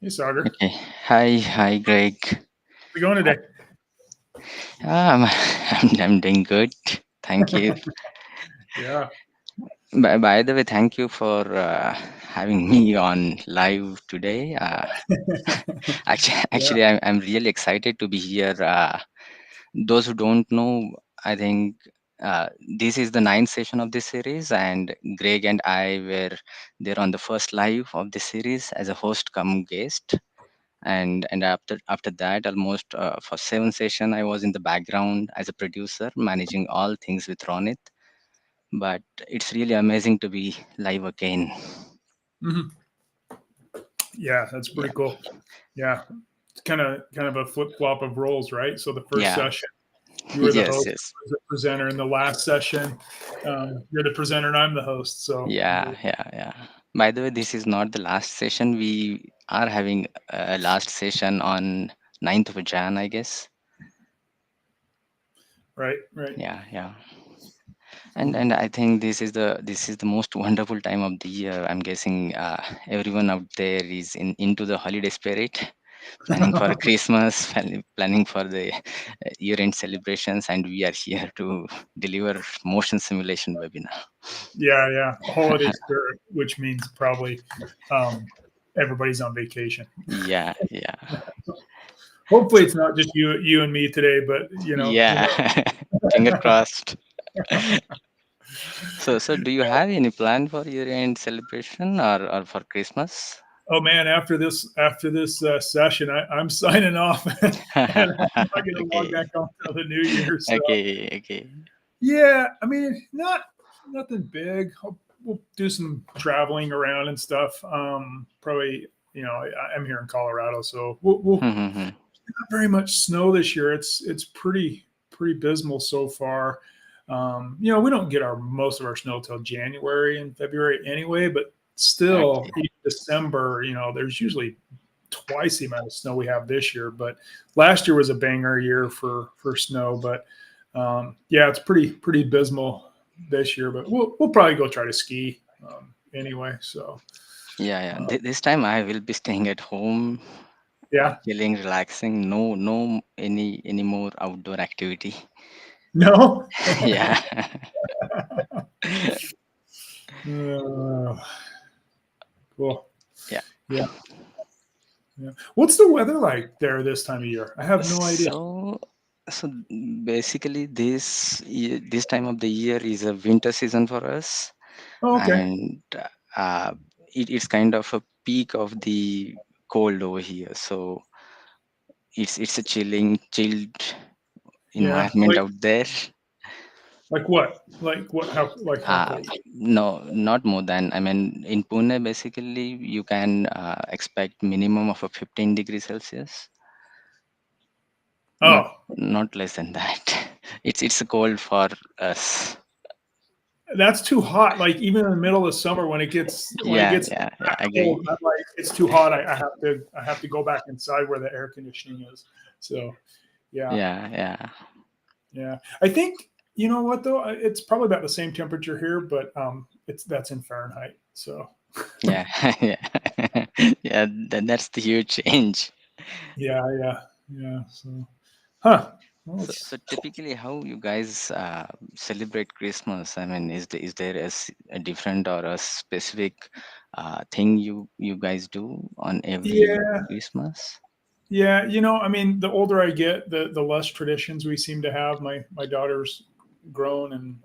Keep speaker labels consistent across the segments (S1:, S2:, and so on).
S1: Hey, Sagar.
S2: Okay. Hi, Greg.
S1: How's it going
S2: Hi.
S1: today?
S2: I'm doing good. Thank you.
S1: Yeah.
S2: By the way, thank you for having me on live today.
S1: Yeah.
S2: I'm really excited to be here. Those who don't know, I think this is the ninth session of this series, and Greg and I were there on the first live of this series as a host come guest. And after that, almost for 7 session, I was in the background as a producer, managing all things with Ronit. But it's really amazing to be live again.
S1: Mhm. Yeah, that's
S2: Yeah,
S1: pretty cool. Yeah. It's kind of a flip flop of roles, right? So the first
S2: yeah.
S1: session, you were the
S2: Yes,
S1: host,
S2: yes.
S1: I was the presenter. In the last session, you're the presenter and I'm the host. So
S2: Yeah. By the way, this is not the last session. We are having a last session on 9th of Jan, I guess.
S1: right, right.
S2: Yeah. And I think this is the most wonderful time of the year. I'm guessing everyone out there is into the holiday spirit, planning for Christmas, planning for the year-end celebrations, and we are here to deliver motion simulation webinar.
S1: Yeah, yeah. Holiday spirit, which means probably um, everybody's on vacation.
S2: Yeah.
S1: Hopefully,
S2: So
S1: it's not just you and me today, but who
S2: yeah,
S1: knows?
S2: finger crossed. So do you have any plan for year-end celebration or for Christmas?
S1: Oh man, after this session, I'm signing off, and I'm not going to log
S2: Okay,
S1: back on till the new year. So
S2: okay.
S1: yeah, I mean, nothing big. We'll do some traveling around and stuff. Probably, I'm here in Colorado, so we'll not very much snow this year. It's pretty abysmal so far. We don't get our most of our snow till January and February anyway, but still,
S2: Okay.
S1: even December, there's usually twice the amount of snow we have this year. But last year was a banger year for snow. But yeah, it's pretty abysmal this year. But we'll probably go try to ski anyway. So
S2: Yeah.
S1: uh,
S2: This time I will be staying at home,
S1: yeah,
S2: chilling, relaxing. No, any more outdoor activity.
S1: no.
S2: Yeah.
S1: Uh, cool.
S2: Yeah.
S1: Yeah. Yeah. What's the weather like there this time of year? I have no idea.
S2: So, so basically, this time of the year is a winter season for us,
S1: Oh, okay.
S2: and uh, it's kind of a peak of the cold over here. So it's a chilled
S1: Yeah.
S2: environment out there.
S1: Like what? Like what? How
S2: Uh,
S1: cold?
S2: no, not more than. I mean, in Pune, basically, you can expect minimum of a 15 degrees Celsius, not
S1: Oh,
S2: not less than that. It's a cold for us.
S1: that's too hot. Like even in the middle of summer when it gets
S2: Yeah.
S1: that
S2: I
S1: cold,
S2: agree.
S1: I'm like it's too hot. I have to go back inside where the air conditioning is. So yeah,
S2: Yeah.
S1: yeah. I think you know what though. It's probably about the same temperature here, but that's in Fahrenheit. So
S2: Yeah. Yeah. Yeah. That's the huge change.
S1: yeah. So huh. Well,
S2: So typically, how you guys celebrate Christmas? I mean, is there a different or a specific thing you guys do on every
S1: yeah.
S2: Christmas?
S1: Yeah, I mean, the older I get, the less traditions we seem to have. My daughter's grown and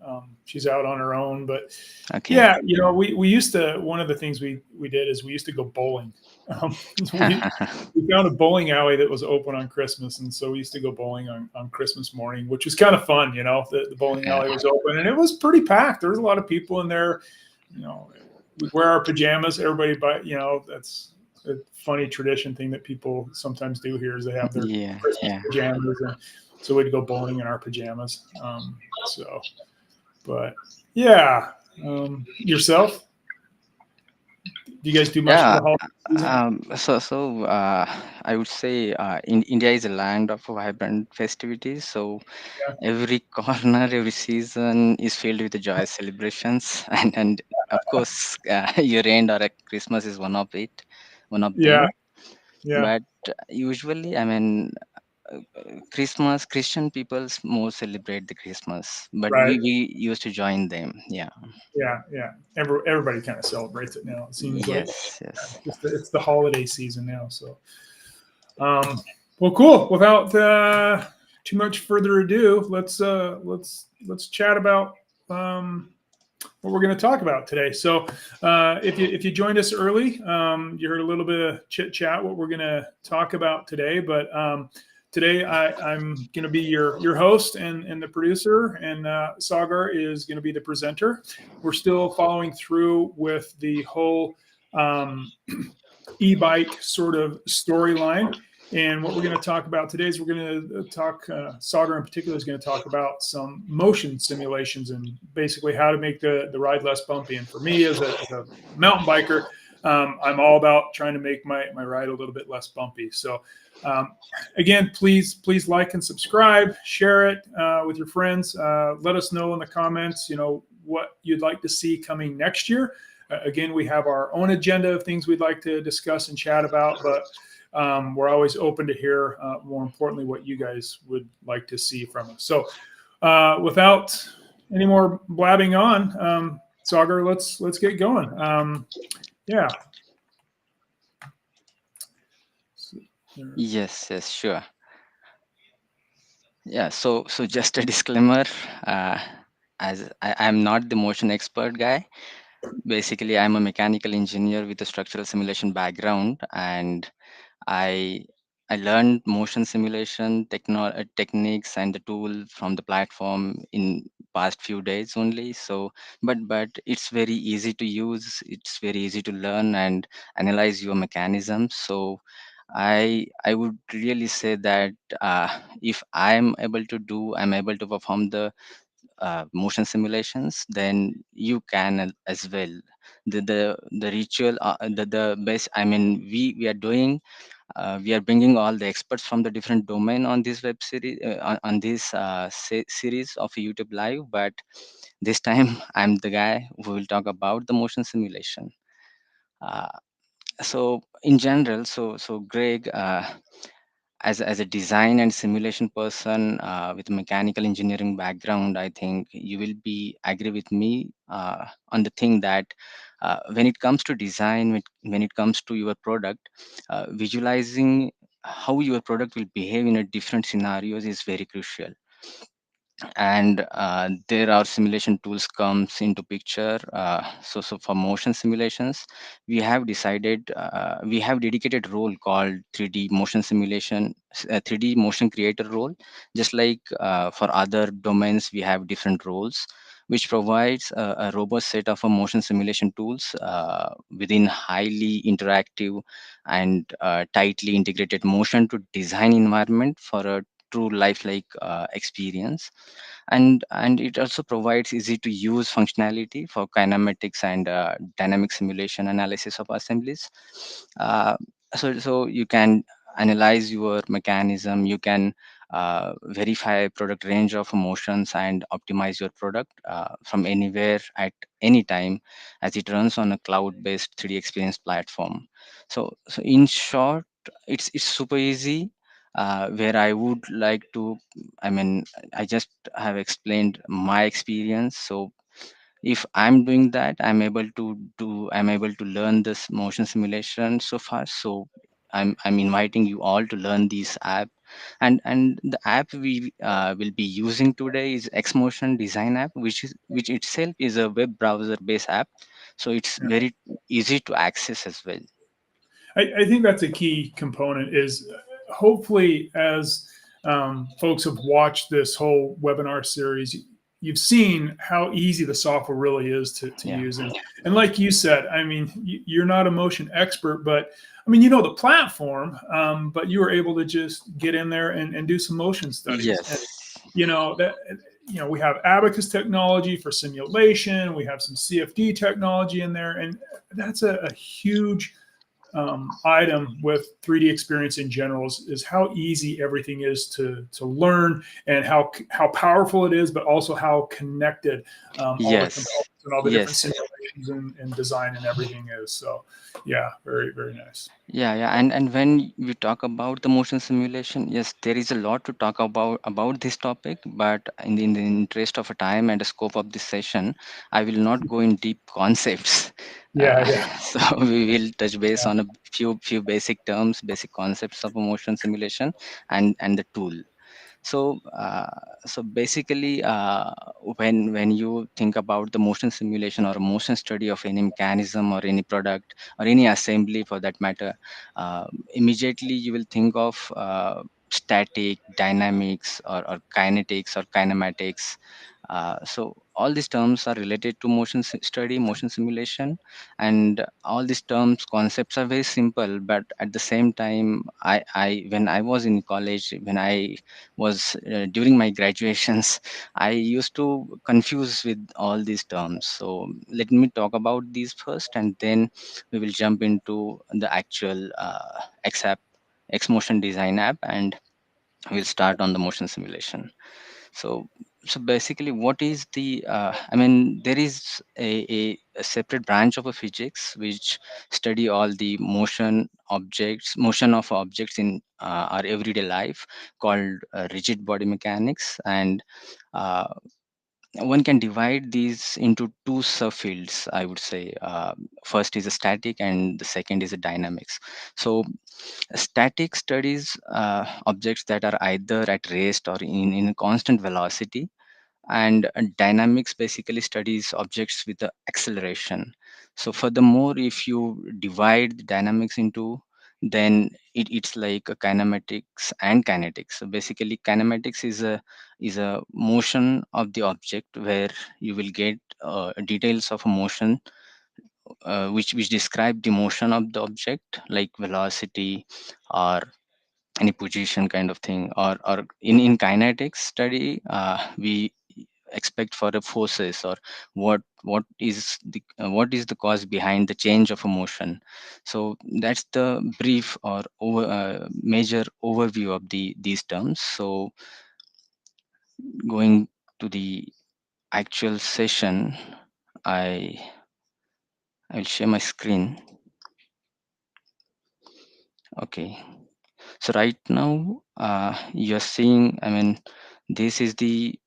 S1: she's out on her own, but
S2: Okay.
S1: yeah, we used to. One of the things we did is we used to go bowling. Um, we found a bowling alley that was open on Christmas, and so we used to go bowling on Christmas morning, which was kind of fun. The bowling
S2: Yeah.
S1: alley was open, and it was pretty packed. There was a lot of people in there. You know, we wear our pajamas. Everybody, but that's a funny tradition thing that people sometimes do here is they have their Christmas
S2: Yeah.
S1: pajamas, and so we'd go bowling in our pajamas. But yeah, yourself, do you guys do much for
S2: Yeah.
S1: the holiday season?
S2: So I would say India is a land of vibrant festivities. So
S1: Yeah.
S2: every corner, every season is filled with the joyous celebrations, and of course, year end or a Christmas is one of them.
S1: Yeah. Yeah.
S2: But usually, Christian peoples more celebrate the Christmas, but
S1: Right.
S2: we used to join them. Yeah.
S1: Yeah. Yeah. Everybody kind of celebrates it now. It seems like
S2: Yes. Yes.
S1: it's the holiday season now. So, well, cool. Without too much further ado, let's chat about what we're going to talk about today. So, if you joined us early, you heard a little bit of chit chat what we're going to talk about today. But today I'm going to be your host and the producer, and Sagar is going to be the presenter. We're still following through with the whole e-bike sort of storyline. And what we're going to talk about today is we're going to talk, Sagar in particular is going to talk about some motion simulations and basically how to make the ride less bumpy. And for me as a mountain biker, I'm all about trying to make my ride a little bit less bumpy. So again, please like and subscribe, share it with your friends. Let us know in the comments, what you'd like to see coming next year. Again, we have our own agenda of things we'd like to discuss and chat about, but we're always open to hear, more importantly, what you guys would like to see from us. So without any more blabbing on, Sagar, let's get going. Yeah.
S2: Yes. Yes. Sure. Yeah. So just a disclaimer. Uh, as I'm not the motion expert guy. Basically, I'm a mechanical engineer with a structural simulation background, and I I learned motion simulation techniques and the tool from the platform in past few days only. So, but it's very easy to use. It's very easy to learn and analyze your mechanisms. So, I would really say that if I'm able to perform the motion simulations, then you can as well. The ritual, the best. I mean, we are doing we are bringing all the experts from the different domain on this web series on this series of YouTube live, but this time I'm the guy who will talk about the motion simulation. uh, so in general, so Greg, as a design and simulation person with a mechanical engineering background, I think you will be agree with me on the thing that when it comes to design, when it comes to your product, visualizing how your product will behave in a different scenarios is very crucial. And there are simulation tools comes into picture. So for motion simulations, we have dedicated role called 3D motion simulation, 3D motion creator role. Just like for other domains, we have different roles, which provides a robust set of motion simulation tools within highly interactive and tightly integrated motion to design environment for a true lifelike experience. And it also provides easy to use functionality for kinematics and dynamic simulation analysis of assemblies. uh, so you can analyze your mechanism, you can verify product range of motions and optimize your product from anywhere at any time, as it runs on a cloud based 3D experience platform. So in short, it's super easy. Where I would like to, I mean, I just have explained my experience. So if I'm doing that, I'm able to learn this motion simulation so far. So I'm inviting you all to learn this app. And the app we will be using today is Xmotion Design app, which itself is a web browser based app. So it's very easy to access as well.
S1: I think that's a key component is hopefully as folks have watched this whole webinar series, you've seen how easy the software really is to
S2: Yeah.
S1: use. And like you said, I mean, you're not a motion expert, but I mean, you know the platform, but you were able to just get in there and do some motion studies. And,
S2: Yes.
S1: that, we have Abacus technology for simulation. We have some CFD technology in there. And that's a huge item with 3D experience in general is how easy everything is to learn and how powerful it is, but also how connected all the
S2: Yes.
S1: components and all the different
S2: Yes.
S1: simulations motions and design and everything is. So, yeah, very, very nice.
S2: Yeah, and when we talk about the motion simulation, yes, there is a lot to talk about this topic, but in the interest of a time and the scope of this session, I will not go in deep concepts.
S1: Yeah, yeah,
S2: So we will touch base
S1: yeah.
S2: on a few basic terms, basic concepts of a motion simulation, and the tool. So, so basically, when you think about the motion simulation or a motion study of any mechanism or any product or any assembly for that matter, uh, immediately you will think of static, dynamics, or kinetics or kinematics. So all these terms are related to motion study, motion simulation, and all these terms concepts are very simple. But at the same time, I when I was in college, when I was during my graduations, I used to confuse with all these terms. So let me talk about these first, and then we will jump into the actual X motion design app, and we'll start on the motion simulation. So so basically, what is the I mean, there is a separate branch of a physics which study all the motion of objects in our everyday life, called rigid body mechanics. And uh, one can divide these into two subfields, I would say. First is a static, and the second is a dynamics. So static studies objects that are either at rest or in constant velocity, and dynamics basically studies objects with the acceleration. So furthermore, if you divide the dynamics into, then it's like a kinematics and kinetics. So basically, kinematics is a motion of the object, where you will get details of a motion, which describe the motion of the object, like velocity or any position kind of thing. Or in kinetics study, we expect for the forces, or what is the cause behind the change of a motion. So that's the brief or major overview of these terms. So going to the actual session, i I'll share my screen. Okay, so right now, you're seeing, I mean, this is the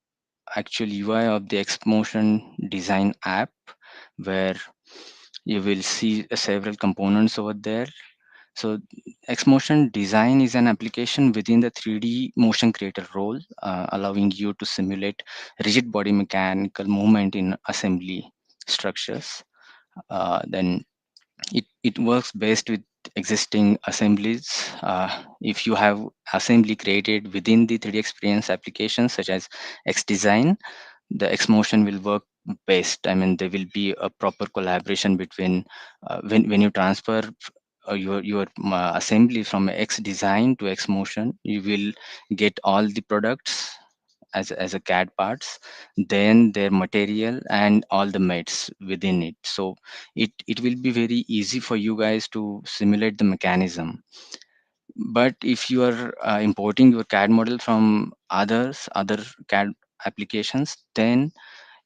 S2: actual UI of the XMotion design app, where you will see several components over there. So XMotion design is an application within the 3D motion creator role, allowing you to simulate rigid body mechanical movement in assembly structures. Then it works best with existing assemblies. If you have assembly created within the 3D experience applications such as XDesign, the XMotion will work best. I mean, there will be a proper collaboration between when you transfer your assembly from XDesign to XMotion, you will get all the products as a CAD parts, then their material and all the mates within it. So it will be very easy for you guys to simulate the mechanism. But if you are importing your CAD model from other CAD applications, then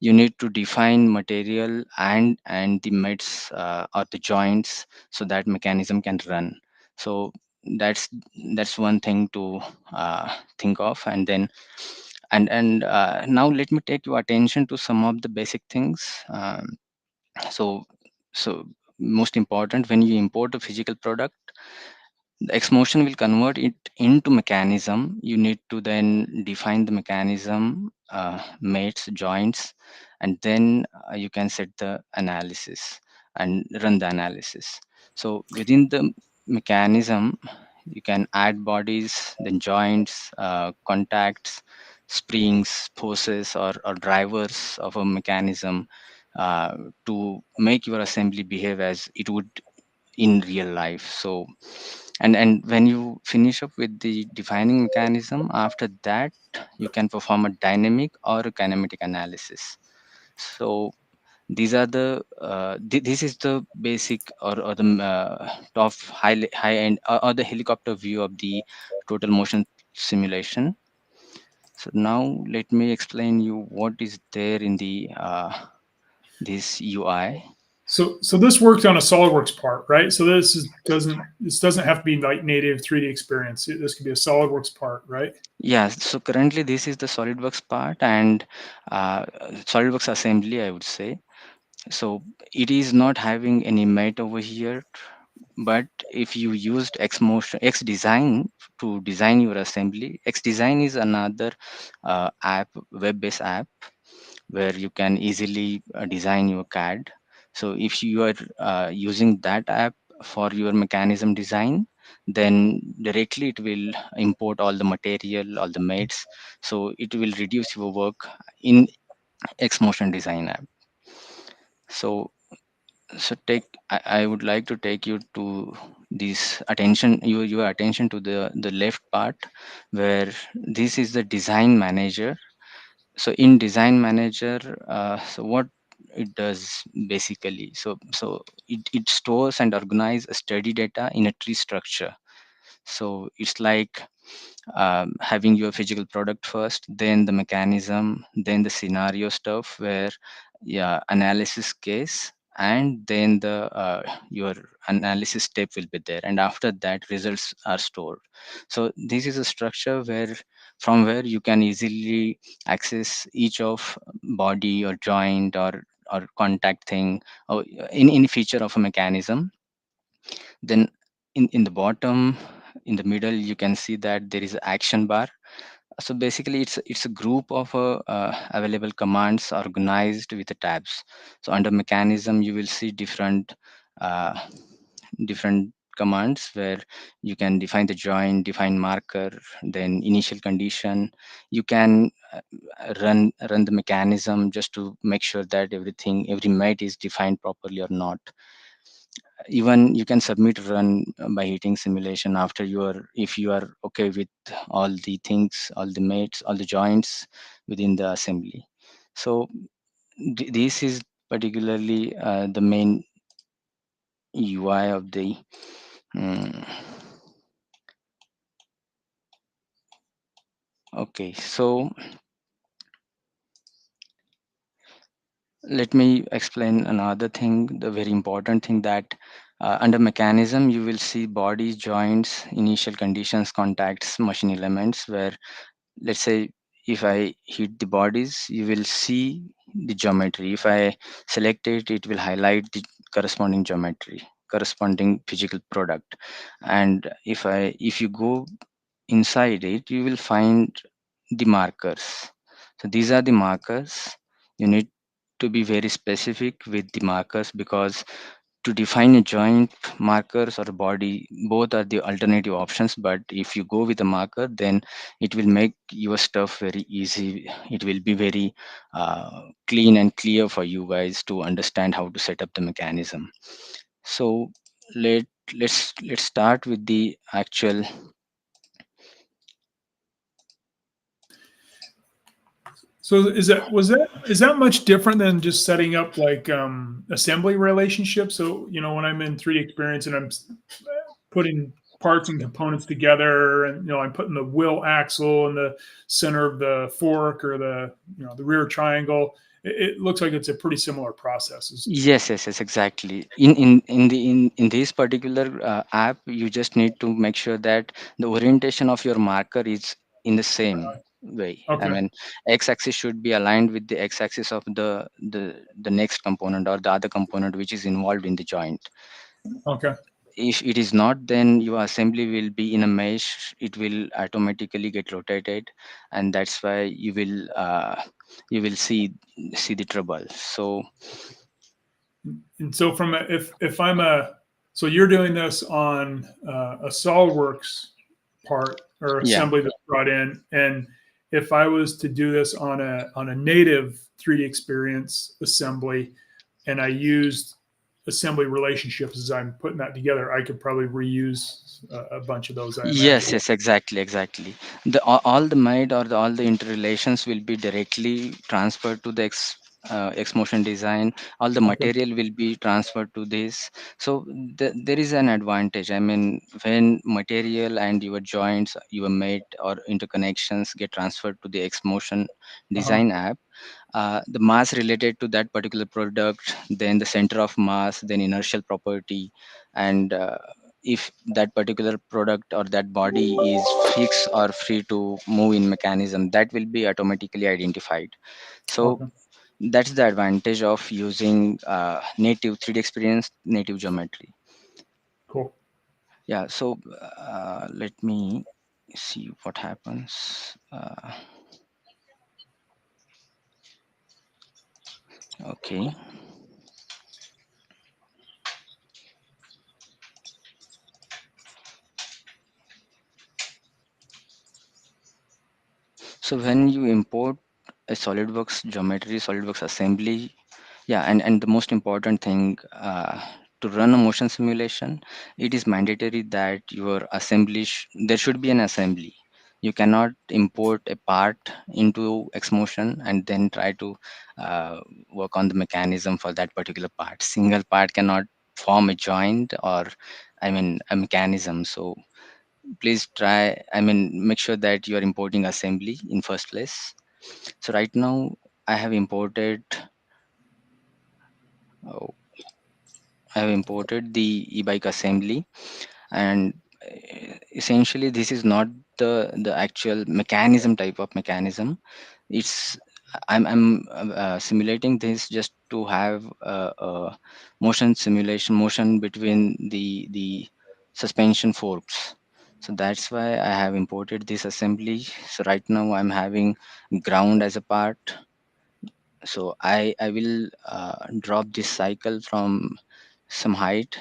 S2: you need to define material and the mates or the joints, so that mechanism can run. So that's that's one thing to think of. And then now let me take your attention to some of the basic things. So so most important, when you import a physical product, the XMotion will convert it into mechanism. You need to then define the mechanism, mates, joints, and then you can set the analysis and run the analysis. So within the mechanism, you can add bodies, then joints, contacts, springs, forces, or drivers of a mechanism, to make your assembly behave as it would in real life. So and when you finish up with the defining mechanism, after that you can perform a dynamic or a kinematic analysis. So these are the this is the basic, or the top high end, or the helicopter view of the total motion simulation. So now let me explain you what is there in the this UI.
S1: So this worked on a SolidWorks part, right? So this doesn't have to be like native 3D experience. This could be a SolidWorks part, right?
S2: Yeah, so currently this is the SolidWorks part and uh, SolidWorks assembly, I would say. So it is not having any mate over here, but if you used Xdesign to design your assembly, Xdesign is another app, web-based app where you can easily design your CAD. So if you are using that app for your mechanism design, then directly it will import all the material, all the mates. So it will reduce your work in Xmotion Design app. So I would like to take you to this attention, your attention to the left part where this is the design manager. So in design manager, so what it does basically, it stores and organize study data in a tree structure. So it's like having your physical product first, then the mechanism, then the scenario stuff where yeah, analysis case, and then the your analysis step will be there, and after that results are stored. So this is a structure where from where you can easily access each of body or joint or contact thing or any feature of a mechanism. Then in the bottom, in the middle, you can see that there is an action bar. So basically it's a group of available commands organized with the tabs. So under mechanism you will see uh, different commands where you can define the joint, define marker, then initial condition. You can run the mechanism just to make sure that every mate is defined properly or not. Even you can submit run by hitting simulation after you are, if you are okay with all the things, all the mates, all the joints within the assembly. So this is particularly the main UI of the mm, okay. So let me explain another thing, the very important thing, that under mechanism you will see bodies, joints, initial conditions, contacts, machine elements, where let's say if I hit the bodies, you will see the geometry. If I select it, it will highlight the corresponding geometry, corresponding physical product. And if you go inside it, you will find the markers. So these are the markers. You need to be very specific with the markers, because to define a joint, markers or body, both are the alternative options. But if you go with a marker, then it will make your stuff very easy. It will be very clean and clear for you guys to understand how to set up the mechanism. So let let's start with the actual.
S1: So is that much different than just setting up like assembly relationships? So when I'm in 3D experience and I'm putting parts and components together, and I'm putting the wheel axle in the center of the fork or the rear triangle. It looks like it's a pretty similar process.
S2: Yes, exactly. In this particular app, you just need to make sure that the orientation of your marker is in the same way. I
S1: Okay.
S2: mean, x-axis should be aligned with the x-axis of the next component or the other component which is involved in the joint.
S1: Okay.
S2: If it is not, then your assembly will be in a mesh. It will automatically get rotated, and that's why you will see the trouble. So
S1: And so if I'm so you're doing this on a SolidWorks part or
S2: yeah.
S1: assembly that's brought in, and if I was to do this on a native 3D experience assembly, and I used assembly relationships as I'm putting that together, I could probably reuse a bunch of those, I imagine.
S2: Yes, exactly. All the made or all the interrelations will be directly transferred to the X motion design, all the
S1: Okay.
S2: material will be transferred to this. So there is an advantage. I mean, when material and your joints, your mate or interconnections get transferred to the X motion
S1: Uh-huh.
S2: design app, the mass related to that particular product, then the center of mass, then inertial property, and if that particular product or that body is fixed or free to move in mechanism, that will be automatically identified. So
S1: Okay.
S2: that's the advantage of using native 3D experience, native geometry.
S1: Cool.
S2: Yeah, so let me see what happens. Okay. So when you import a SolidWorks geometry, SolidWorks assembly, yeah, and the most important thing, to run a motion simulation, it is mandatory that your assembly there should be an assembly. You cannot import a part into Xmotion and then try to uh, work on the mechanism for that particular part. Single part cannot form a joint or, I mean, a mechanism. So please try, I mean, make sure that you are importing assembly in first place. So right now I have imported, oh, I have imported the e-bike assembly, and essentially this is not the actual mechanism, type of mechanism. It's, I'm simulating this just to have a motion simulation, motion between the suspension forks. So that's why I have imported this assembly. So right now I'm having ground as a part. So I will drop this cycle from some height,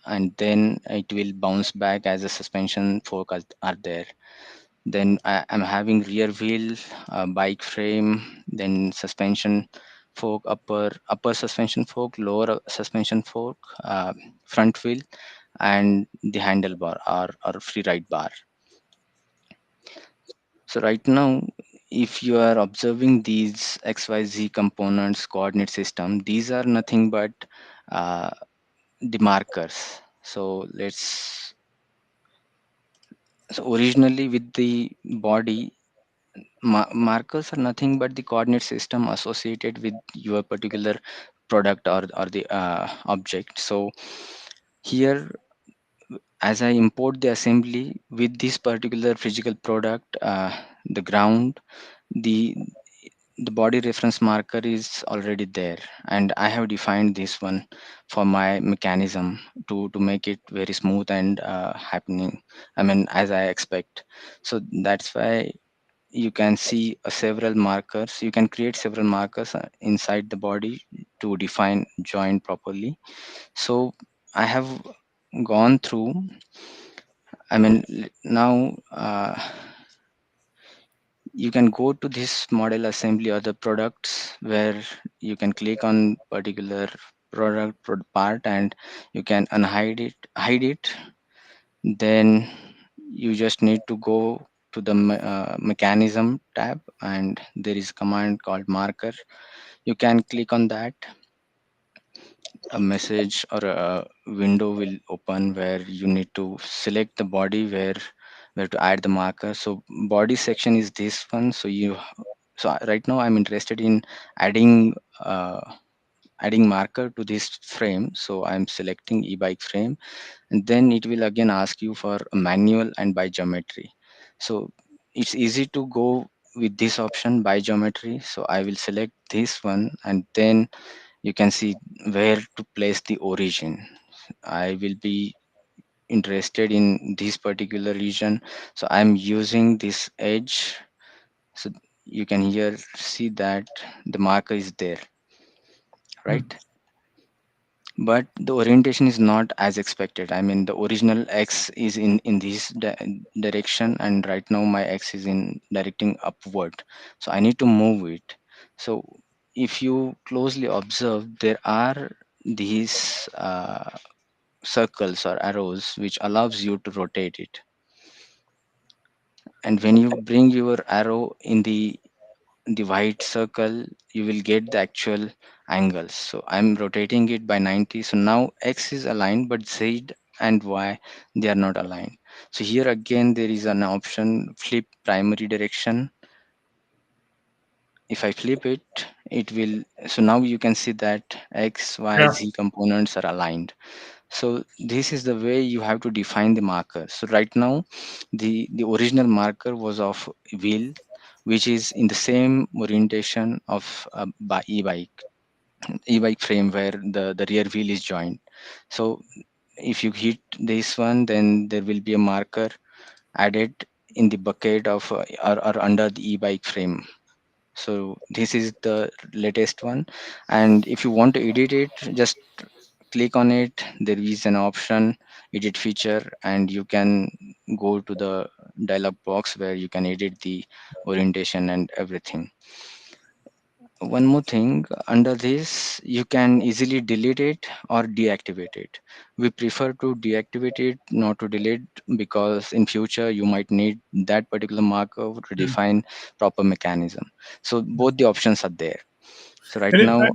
S2: and then it will bounce back as a suspension fork are there. Then I'm having rear wheel, bike frame, then suspension fork, upper suspension fork, lower suspension fork, front wheel, and the handlebar or free ride bar. So right now, if you are observing these XYZ components coordinate system, these are nothing but uh, the markers. So let's, so originally with the body, markers are nothing but the coordinate system associated with your particular product or the object. So here, as I import the assembly with this particular physical product, the ground, the the body reference marker is already there, and I have defined this one for my mechanism to make it very smooth and happening, I mean, as I expect. So that's why you can see several markers, you can create several markers inside the body to define joint properly. So I have gone through, I mean, now you can go to this model assembly or the products where you can click on particular part, and you can unhide it, hide it. Then you just need to go to the mechanism tab, and there is command called marker. You can click on that. A message or a window will open where you need to select the body where to add the marker. So body section is this one. So right now I'm interested in adding uh, adding marker to this frame. So I'm selecting e-bike frame, and then it will again ask you for a manual and by geometry. So it's easy to go with this option by geometry. So I will select this one, and then you can see where to place the origin. I will be interested in this particular region, so I'm using this edge. So you can here see that the marker is there,
S1: Hmm.
S2: right? But the orientation is not as expected. I mean, the original x is in this direction, and right now my x is in directing upward, so I need to move it. So if you closely observe, there are these circles or arrows which allows you to rotate it. And when you bring your arrow in the the white circle, you will get the actual angles. So I'm rotating it by 90. So now X is aligned, but Z and Y, they are not aligned. So here again, there is an option, flip primary direction. If I flip it, it will, so now you can see that X, Y,
S1: Yeah.
S2: Z components are aligned. So this is the way you have to define the marker. So right now, the original marker was of wheel, which is in the same orientation of e-bike frame where the rear wheel is joined. So if you hit this one, then there will be a marker added in the bucket of or under the e-bike frame. So this is the latest one. And if you want to edit it, just click on it. There is an option, edit feature, and you can go to the dialog box where you can edit the orientation and everything. One more thing, under this, you can easily delete it or deactivate it. We prefer to deactivate it, not to delete, because in future you might need that particular marker to
S1: Mm.
S2: define proper mechanism. So both the options are there. So right
S1: And
S2: now,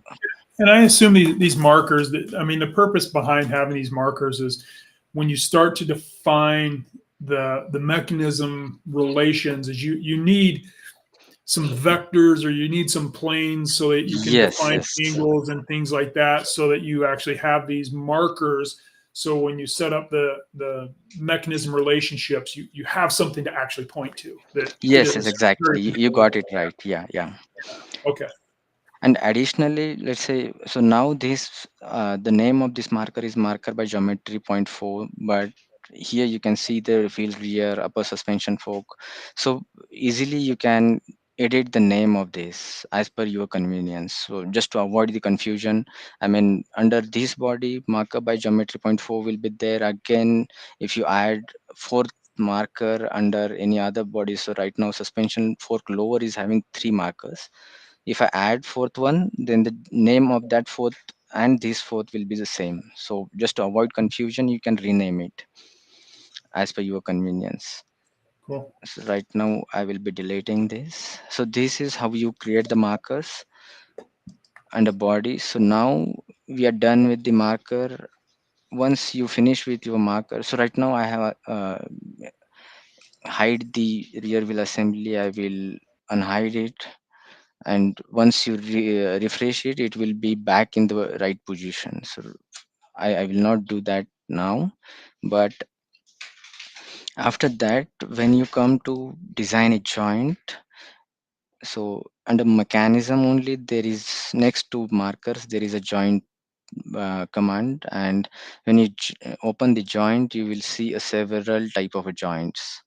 S1: I assume these markers that, I mean, the purpose behind having these markers is when you start to define the mechanism relations, is you need some vectors or you need some planes so that you can
S2: yes,
S1: define
S2: yes,
S1: angles and things like that, so that you actually have these markers. So when you set up the mechanism relationships, you have something to actually point to that it
S2: yes, yes,
S1: is
S2: exactly.
S1: very
S2: You got
S1: controllable.
S2: it right. Yeah, yeah.
S1: Okay,
S2: And additionally, let's say, so now this, the name of this marker is marker by geometry point 4, but here you can see the field rear, upper suspension fork. So easily you can edit the name of this as per your convenience. So just to avoid the confusion, I mean, under this body, marker by geometry point 4 will be there. Again, if you add fourth marker under any other body, so right now suspension fork lower is having three markers. If I add fourth one, then the name of that fourth and this fourth will be the same. So just to avoid confusion, you can rename it as per your convenience.
S1: cool.
S2: So right now I will be deleting this. So this is how you create the markers and the body. So now we are done with the marker. Once you finish with your marker, so right now I have hide the rear wheel assembly. I will unhide it, and once you refresh it, it will be back in the right position. So I will not do that now, but after that, when you come to design a joint, so under mechanism only, there is next to markers there is a joint command. And when you open the joint, you will see a several type of joints.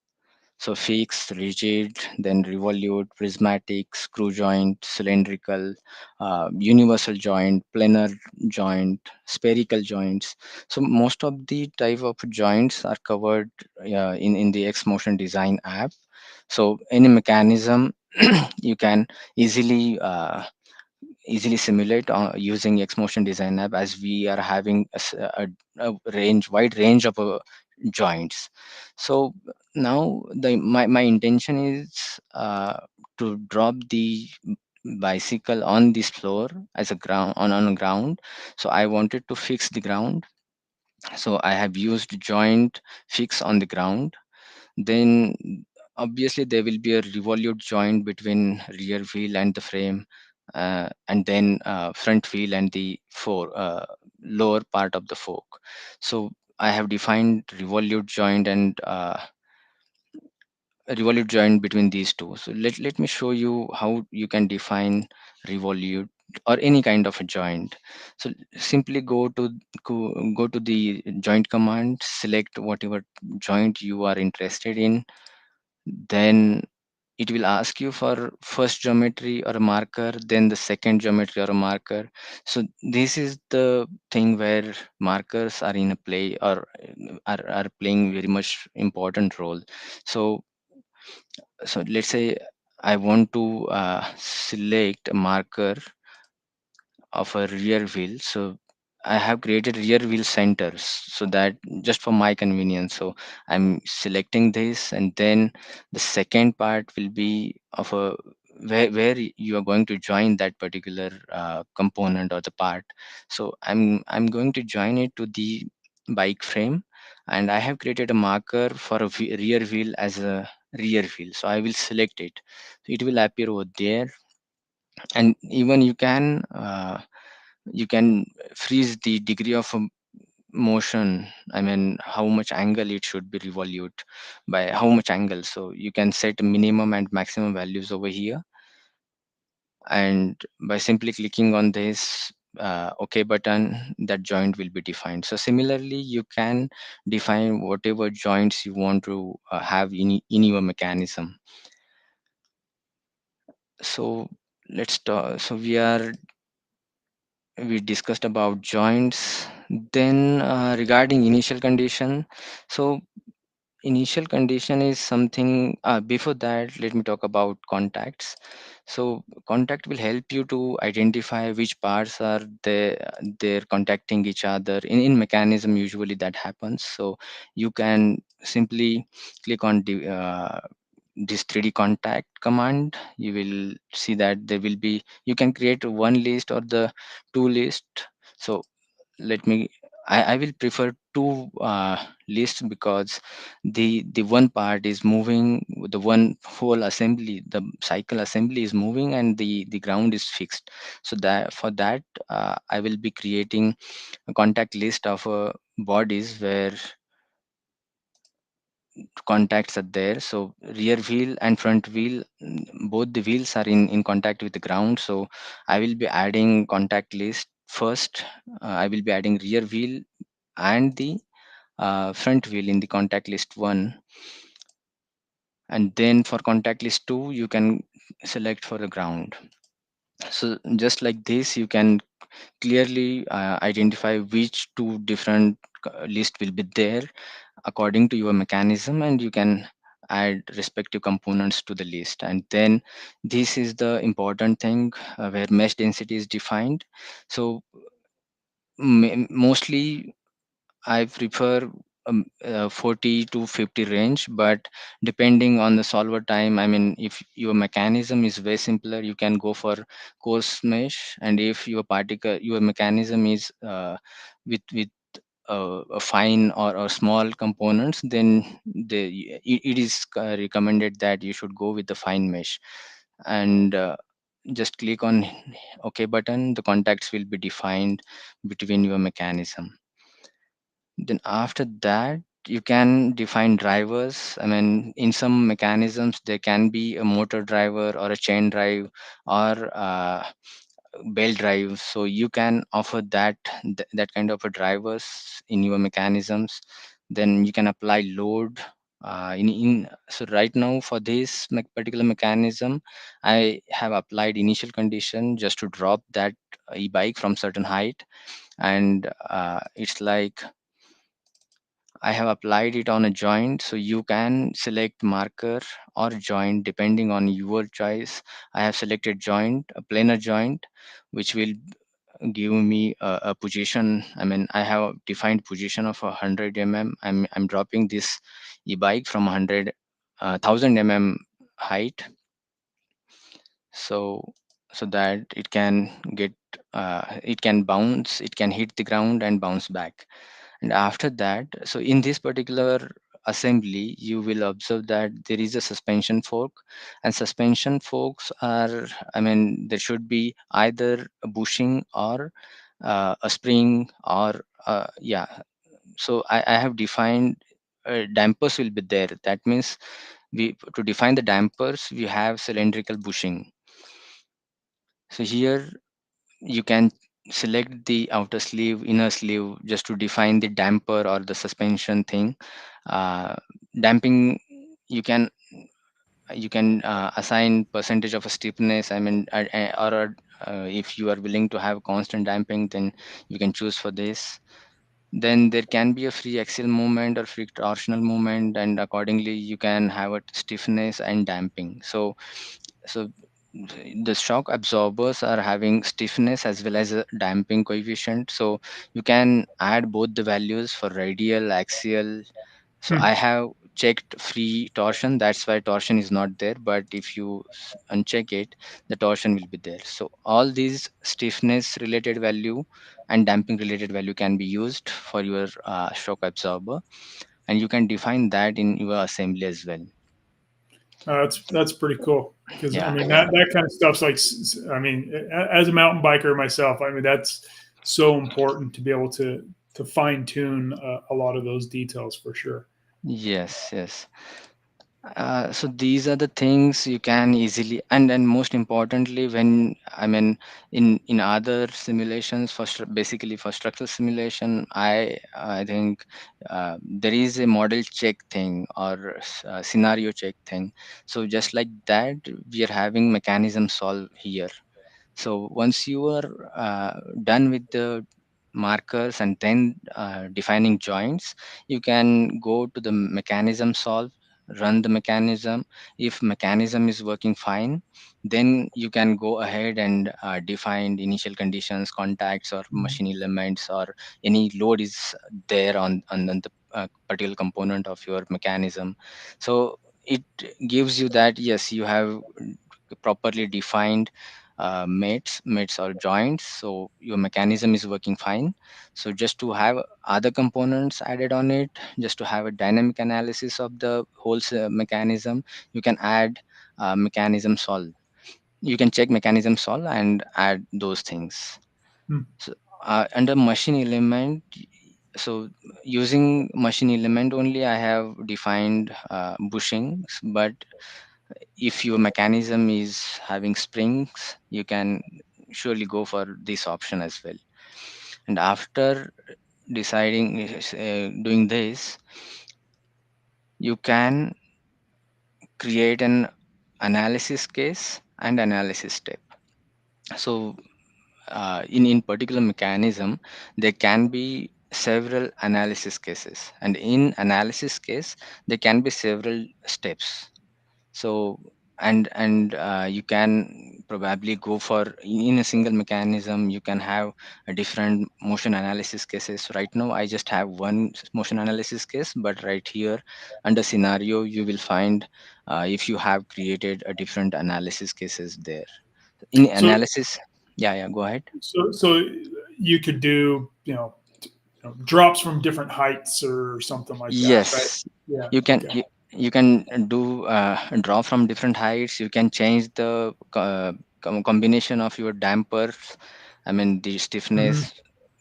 S2: So fixed, rigid, then revolute, prismatic, screw joint, cylindrical, universal joint, planar joint, spherical joints. So most of the type of joints are covered in the X Motion Design app. So any mechanism you can easily easily simulate using XMotion Design app, as we are having a range, wide range of joints. So now my intention is to drop the bicycle on this floor as a ground on ground. So I wanted to fix the ground. So I have used joint fix on the ground. Then obviously there will be a revolute joint between rear wheel and the frame, and then front wheel and the lower part of the fork. So I have defined revolute joint and a revolute joint between these two. So let me show you how you can define revolute or any kind of a joint. So simply go to the joint command, select whatever joint you are interested in. Then it will ask you for first geometry or a marker, then the second geometry or a marker. So this is the thing where markers are in a play, or are playing very much important role. So let's say I want to select a marker of a rear wheel. So I have created rear wheel centers, so that just for my convenience. So I'm selecting this, and then the second part will be of a where you are going to join that particular component or the part. So I'm going to join it to the bike frame, and I have created a marker for a rear wheel as a rear wheel. So I will select it. So it will appear over there. And even you can freeze the degree of motion. I mean, how much angle it should be revolute, by how much angle. So you can set minimum and maximum values over here, and by simply clicking on this OK button, that joint will be defined. So similarly, you can define whatever joints you want to have in your mechanism. So let's talk. So we discussed about joints. Then regarding initial condition, so initial condition is something, before that let me talk about contacts. So contact will help you to identify which parts are they're contacting each other. In mechanism usually that happens. So you can simply click on this 3D contact command. You will see that there will be, you can create one list or the two list. So let me, I will prefer two lists, because the one part is moving, the one whole assembly, the cycle assembly is moving, and the ground is fixed. So that for that, I will be creating a contact list of bodies where contacts are there. So rear wheel and front wheel, both the wheels are in contact with the ground. So I will be adding contact list first. I will be adding rear wheel and the front wheel in the contact list 1, and then for contact list 2 you can select for the ground. So just like this, you can clearly identify which two different list will be there according to your mechanism, and you can add respective components to the list. And then this is the important thing, where mesh density is defined. So mostly I prefer 40 to 50 range, but depending on the solver time, I mean, if your mechanism is way simpler, you can go for coarse mesh. And if your mechanism is with a fine or small components, then it is recommended that you should go with the fine mesh. And just click on OK button, the contacts will be defined between your mechanism. Then after that, you can define drivers. I mean, in some mechanisms, there can be a motor driver or a chain drive or belt drive. So you can offer that kind of a drivers in your mechanisms. Then you can apply load. So right now for this particular mechanism, I have applied initial condition just to drop that e-bike from certain height, and it's like I have applied it on a joint. So you can select marker or joint depending on your choice. I have selected joint, a planar joint, which will give me a position. I mean, I have defined position of 100 mm. I'm dropping this e-bike from 1000 mm height. So so that it can get, it can bounce, it can hit the ground and bounce back. And after that, so in this particular assembly, you will observe that there is a suspension fork, and suspension forks are, I mean, there should be either a bushing or a spring or yeah. So I have defined dampers will be there. That means we, to define the dampers, we have cylindrical bushing. So here you can select the outer sleeve, inner sleeve, just to define the damper or the suspension thing. Damping, you can assign percentage of a stiffness. I mean, or if you are willing to have constant damping, then you can choose for this. Then there can be a free axial movement or free torsional movement, and accordingly you can have a stiffness and damping. So the shock absorbers are having stiffness as well as a damping coefficient. So you can add both the values for radial, axial. So
S1: Hmm.
S2: I have checked free torsion, that's why torsion is not there. But if you uncheck it, the torsion will be there. So all these stiffness related value and damping related value can be used for your shock absorber, and you can define that in your assembly as well.
S1: That's pretty cool because I
S2: Yeah,
S1: mean
S2: yeah.
S1: that kind of stuff's like I mean as a mountain biker myself, I mean that's so important to be able to fine tune a lot of those details for sure.
S2: Yes, yes. So these are the things you can easily, and most importantly, when I mean in other simulations for basically for structural simulation, I think there is a model check thing or scenario check thing. So just like that, we are having mechanism solve here. So once you are done with the markers and then defining joints, you can go to the mechanism solve, run the mechanism. If mechanism is working fine, then you can go ahead and define the initial conditions, contacts or
S1: Mhm.
S2: machine elements, or any load is there on the particular component of your mechanism. So it gives you that yes, you have properly defined mates or joints, so your mechanism is working fine. So just to have other components added on it, just to have a dynamic analysis of the whole mechanism, you can add mechanism solve. You can check mechanism solve and add those things.
S1: Hmm.
S2: So under machine element, so using machine element only, I have defined bushings. But if your mechanism is having springs, you can surely go for this option as well. And after deciding doing this, you can create an analysis case and analysis step. So in particular mechanism, there can be several analysis cases, and in analysis case there can be several steps. So you can probably go for in a single mechanism, you can have a different motion analysis cases. Right now I just have one motion analysis case, but right here under scenario you will find if you have created a different analysis cases there in
S1: So
S2: analysis. Yeah, yeah, go ahead.
S1: so you could do drops from different heights or something like that, right?
S2: Yes,
S1: Yeah.
S2: you can
S1: Okay.
S2: you can do draw from different heights. You can change the combination of your dampers. I mean the
S1: Hmm.
S2: stiffness,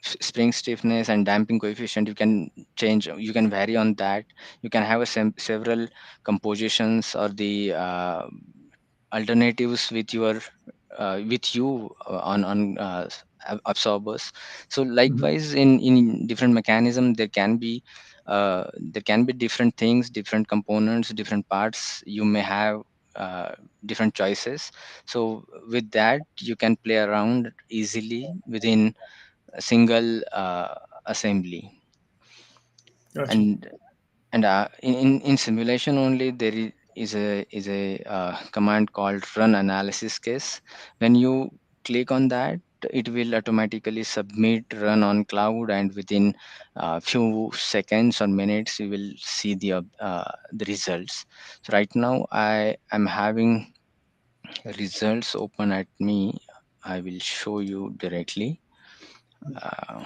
S2: spring stiffness and damping coefficient. You can change. You can vary on that. You can have a several compositions or the alternatives with your with you on absorbers. So
S1: Hmm.
S2: likewise in different mechanism there can be different things, different components, different parts. You may have uh, different choices. So with that you can play around easily within a single assembly.
S1: Gotcha.
S2: And in simulation only there is a command called run analysis case. When you click on that, it will automatically submit run on cloud, and within few seconds or minutes you will see the results. So right now I am having results open at me. I will show you directly. uh,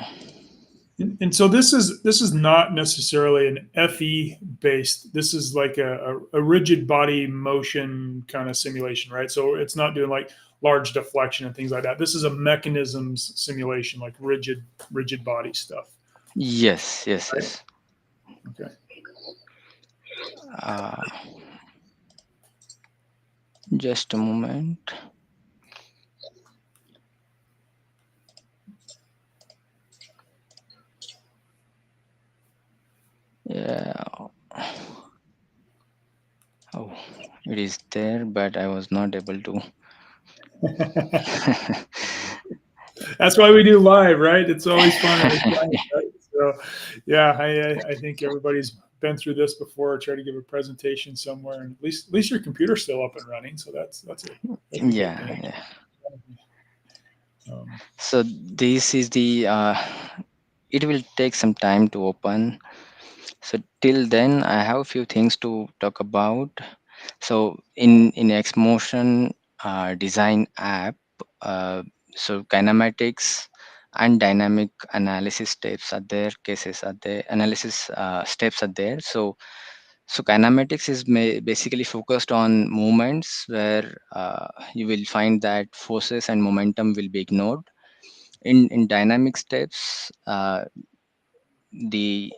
S1: And so this is not necessarily an FE based. This is like a rigid body motion kind of simulation, right? So it's not doing like large deflection and things like that. This is a mechanisms simulation, like rigid body stuff,
S2: yes, yes,
S1: right?
S2: yes.
S1: Okay.
S2: uh, just a moment. Yeah. Oh, it is there, but I was not able to.
S1: That's why we do live, right? It's always fun and exciting, right? So, yeah, I think everybody's been through this before. Try to give a presentation somewhere, and at least your computer's still up and running. So that's a good
S2: Yeah,
S1: thing.
S2: yeah.
S1: Um,
S2: So this is the. It will take some time to open. So till then, I have a few things to talk about. So in XMotion design app, uh, so kinematics and dynamic analysis steps are there, cases are there, analysis steps are there. So kinematics is basically focused on movements where you will find that forces and momentum will be ignored. In dynamic steps, the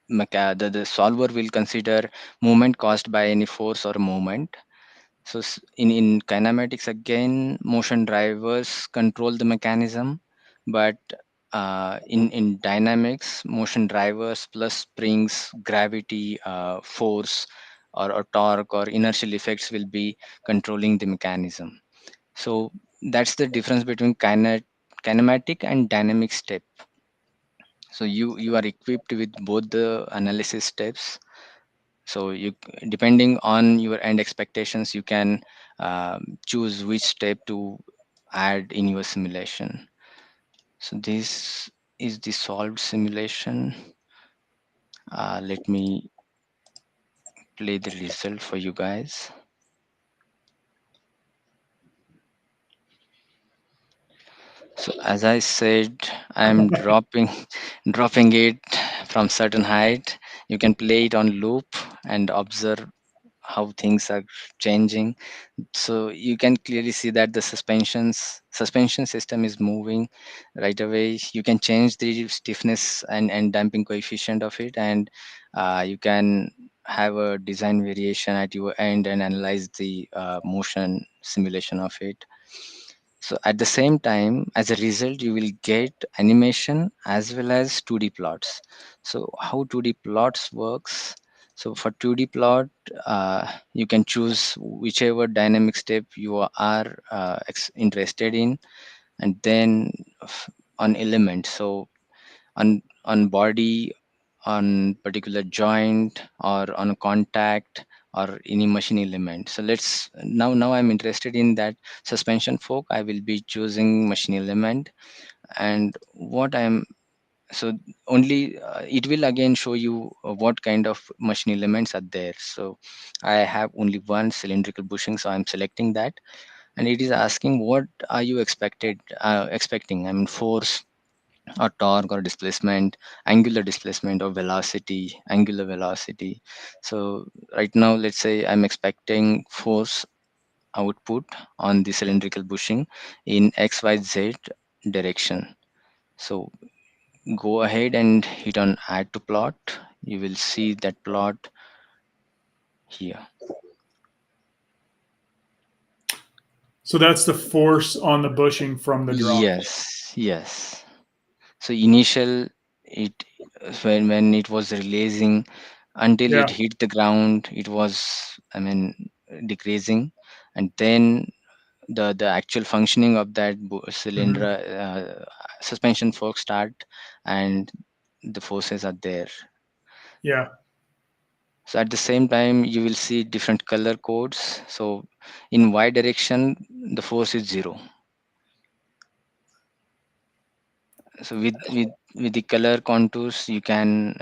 S2: the solver will consider movement caused by any force or moment. So in kinematics again, motion drivers control the mechanism, but in dynamics, motion drivers plus springs, gravity, force, or torque or inertial effects will be controlling the mechanism. So that's the difference between kinematic and dynamic step. So you are equipped with both the analysis steps. So you, depending on your end expectations, you can choose which step to add in your simulation. So this is the solved simulation. Let me play the result for you guys. So as I said, I'm dropping it from certain height. You can play it on loop and observe how things are changing. So you can clearly see that the suspension system is moving right away. You can change the stiffness and damping coefficient of it, and you can have a design variation at your end and analyze the motion simulation of it. So at the same time, as a result, you will get animation as well as 2D plots. So how 2D plots works? So for 2D plot, you can choose whichever dynamic step you are interested in, and then on element. So on body, on particular joint, or on a contact, or any machine element. So let's now I'm interested in that suspension fork. I will be choosing machine element, and what I'm so only it will again show you what kind of machine elements are there. So I have only one cylindrical bushing, so I'm selecting that, and it is asking what are you expecting. I mean, force or torque or displacement, angular displacement or velocity, angular velocity. So right now, let's say I'm expecting force output on the cylindrical bushing in XYZ direction. So go ahead and hit on add to plot. You will see that plot here.
S1: So that's the force on the bushing from the drop.
S2: Yes. So initial it when it was releasing until it
S1: Yeah.
S2: hit the ground, it was, I mean, decreasing, and then the actual functioning of that cylinder
S1: Mhm.
S2: suspension fork start, and the forces are there.
S1: Yeah.
S2: So at the same time, you will see different color codes. So in y direction, the force is 0. So with the color contours, you can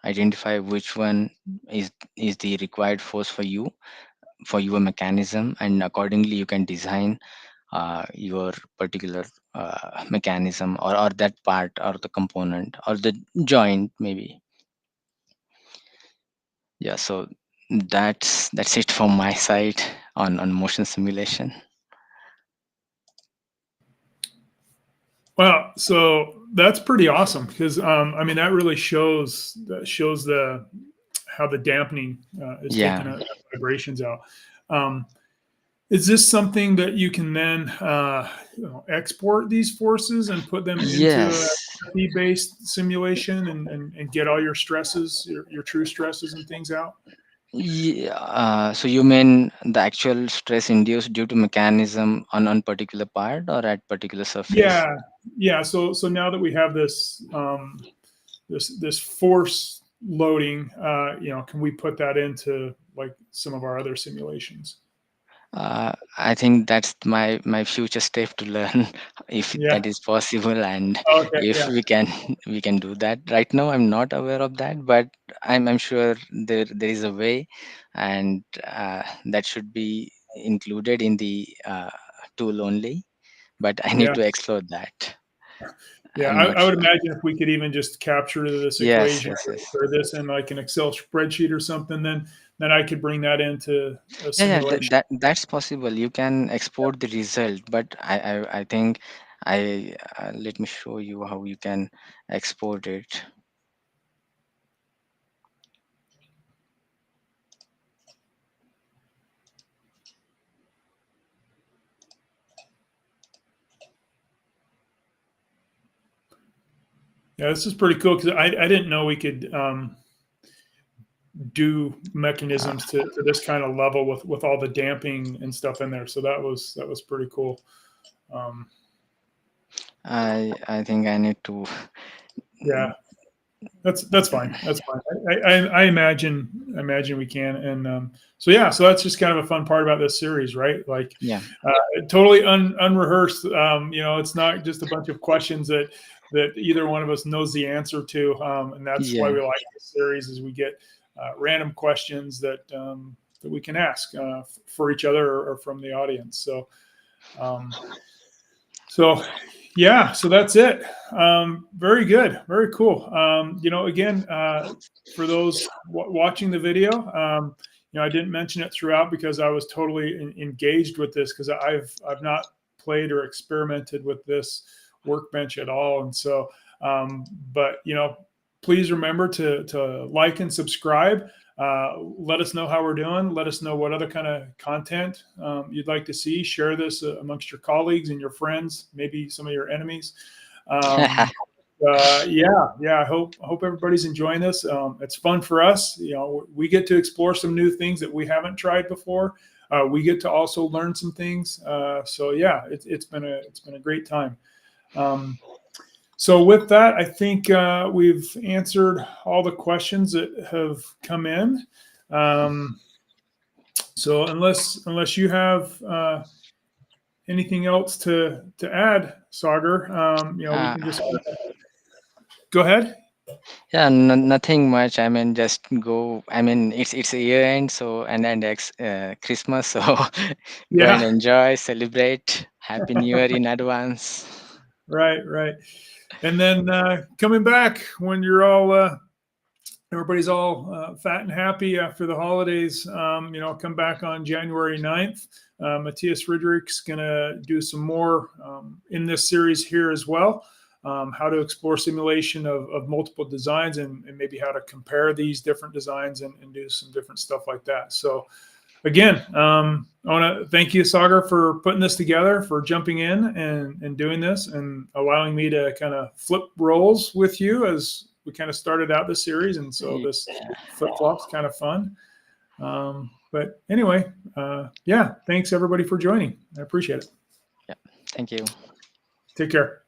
S2: identify which one is the required force for your mechanism, and accordingly you can design your particular mechanism, or that part or the component or the joint maybe. Yeah, so that's it from my side on motion simulation.
S1: Well, so that's pretty awesome because I mean that really shows the how the dampening is taking
S2: Yeah.
S1: vibrations out. Um, is this something that you can then export these forces and put them into a
S2: Yes.
S1: based simulation and get all your stresses, your true stresses and things out?
S2: Yeah, so you mean the actual stress induced due to mechanism on particular part or at particular surface?
S1: Yeah, yeah. So now that we have this this force loading, can we put that into like some of our other simulations?
S2: I think that's my future step to learn if
S1: Yeah.
S2: that is possible, and
S1: Okay.
S2: if
S1: Yeah.
S2: we can do that. Right now, I'm not aware of that, but I'm sure there is a way, and that should be included in the tool only. But I need
S1: Yeah.
S2: to explore that.
S1: Yeah.
S2: I'm not
S1: I would
S2: sure.
S1: imagine if we could even just capture this
S2: Yes,
S1: equation
S2: yes, yes.
S1: or this in like an Excel spreadsheet or something, then I could bring that into a
S2: Yeah,
S1: simulation.
S2: that's possible. You can export the result, but I think let me show you how you can export it.
S1: Yeah, this is pretty cool because I didn't know we could do
S2: Uh,
S1: mechanisms to this kind of level with all the damping and stuff in there. So that was pretty cool. Um,
S2: I think I need to.
S1: yeah, that's fine. That's fine. I imagine we can. And so yeah, so that's just kind of a fun part about this series, right? Like
S2: Yeah,
S1: totally unrehearsed. It's not just a bunch of questions that either one of us knows the answer to, and that's why
S2: yeah.
S1: we like this series is we get random questions that we can ask for each other or from the audience. Um, so yeah, so that's it. Very good, very cool. Again, for those watching the video, I didn't mention it throughout because I was totally engaged with this because I've not played or experimented with this workbench at all, and so, but please remember to like and subscribe. Let us know how we're doing. Let us know what other kind of content you'd like to see. Share this amongst your colleagues and your friends, maybe some of your enemies. Um, yeah. I hope everybody's enjoying this. It's fun for us. We get to explore some new things that we haven't tried before. We get to also learn some things. So yeah, it's been a great time. So with that, I think we've answered all the questions that have come in. Um, so unless you have anything else to add, Sagar, we
S2: uh,
S1: can just go ahead.
S2: yeah, nothing much. I mean, just go. I mean, it's a year end, so and Christmas, so go and
S1: Yeah,
S2: enjoy, celebrate. Happy New Year in advance.
S1: right. And then coming back when you're all everybody's all fat and happy after the holidays. Come back on January 9th. Matthias Friedrich's going to do some more in this series here as well. How to explore simulation of multiple designs and maybe how to compare these different designs and do some different stuff like that. So again, I want to thank you, Sagar, for putting this together, for jumping in and doing this and allowing me to kind of flip roles with you as we kind of started out this series. And so this flip flop's kind of fun. But anyway, yeah, thanks everybody for joining. I appreciate it.
S2: Yeah, thank you.
S1: Take care.